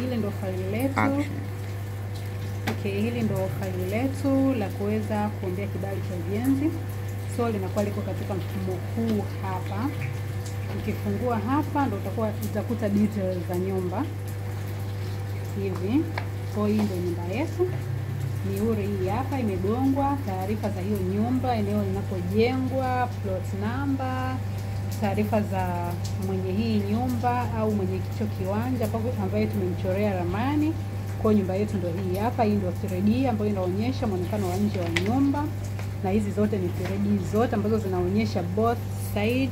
Hili ndo faili letu. Okay, hili ndo faili letu la kuweza kuombea kibali cha ujenzi. So linakuwa liko katika mfumo huu hapa. Ukifungua hapa ndo utakuta details za nyumba hivi. Kwa hiyo ndio nyumba yetu. Mihuri hii hapa imegongwa, taarifa za hiyo nyumba, eneo linapojengwa, plot number, taarifa za mwenye hii nyumba au mwenye kicho kiwanja ambaye tumemchorea ramani. Kwa nyumba yetu ndio hii hapa. Hii ndio 3D ambayo inaonyesha muonekano wa nje wa nyumba, na hizi zote ni 3D zote ambazo zinaonyesha both sides,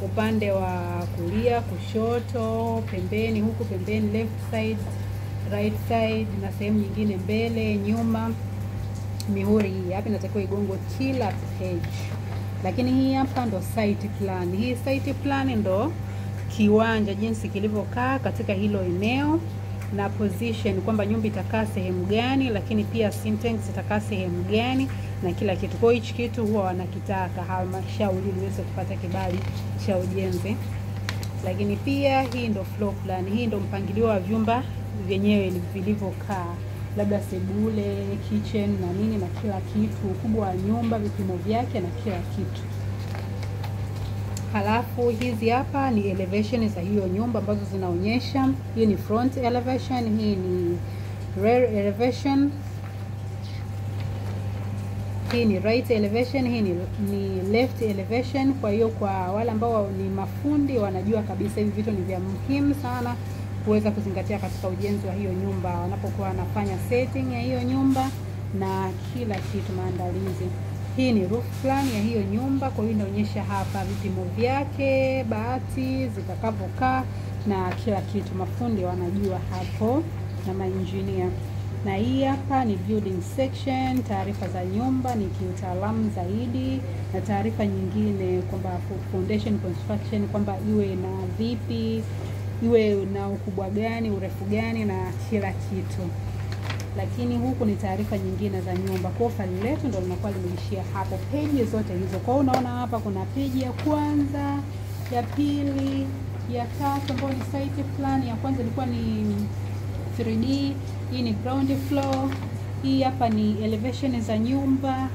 upande wa kulia, kushoto, pembeni, huku pembeni, left side, right side, na sehemu nyingine mbele, nyuma. Mihuri hii hapa inatakiwa igongwe kila page. Lakini hii hapa ndo site plan. Hii site plan ndo kiwanja jinsi kilivyokaa katika hilo eneo, na position kwamba nyumba itakaa sehemu gani, lakini pia syntax itakaa sehemu gani na kila kitu. Kwa hiyo hichi kitu huwa wanakitaka halmashauri ili iweze kupata kibali cha ujenzi. Lakini pia hii ndo floor plan. Hii ndo mpangilio wa vyumba vyenyewe vilivyokaa, labda sebule, kitchen na nini na kila kitu, ukubwa wa nyumba, vipimo vyake na kila kitu. Halafu hizi hapa ni elevation za hiyo nyumba ambazo zinaonyesha. Hii ni front elevation, hii ni rear elevation, hii ni right elevation, hii ni left elevation. Kwa hiyo kwa wale ambao ni mafundi wanajua kabisa hivi vitu ni vya muhimu sana kuweza kuzingatia katika ujenzi wa hiyo nyumba wanapokuwa wanafanya setting ya hiyo nyumba na kila kitu, maandalizi. Hii ni roof plan ya hiyo nyumba, kwa hiyo inaonyesha hapa vipimo vyake, bati zitakavyokaa na kila kitu. Mafundi wanajua hapo na maengineer. Na hii hapa ni building section, taarifa za nyumba ni kiutaalamu zaidi, na taarifa nyingine kwamba foundation construction kwamba iwe na vipi, iwe na ukubwa gani, urefu gani na kila kitu. Lakini huku ni taarifa nyingine za nyumba. Kwa faili letu ndio linakuwa limeishia hapo, page zote hizo. Kwa unaona hapa kuna page ya kwanza, ya pili, ya tatu ambayo ni site plan. Ya kwanza ilikuwa ni 3D, hii ni ground floor, hii hapa ni elevation za nyumba,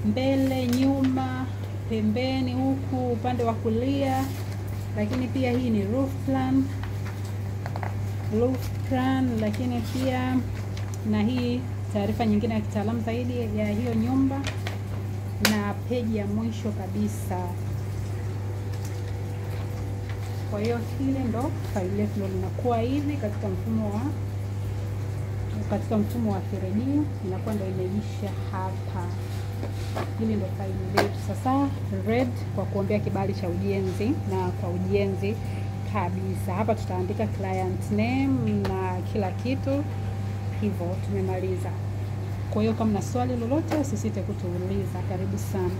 mbele, nyuma, pembeni, huku upande wa kulia. Lakini pia hii ni roof plan, lakini pia na hii taarifa nyingine ya kitaalamu zaidi ya hiyo nyumba, na page ya mwisho kabisa. Kwa hiyo hili ndo faili letu linakuwa hivi katika mfumo wa 3D, inakuwa ndo imeisha hapa. Hili ndo faili letu sasa ready kwa kuombea kibali cha ujenzi na kwa ujenzi kabisa. Hapa tutaandika client name na kila kitu. Hivyo tumemaliza. Kwa hiyo kama na swali lolote usisite kutuuliza. Karibu sana.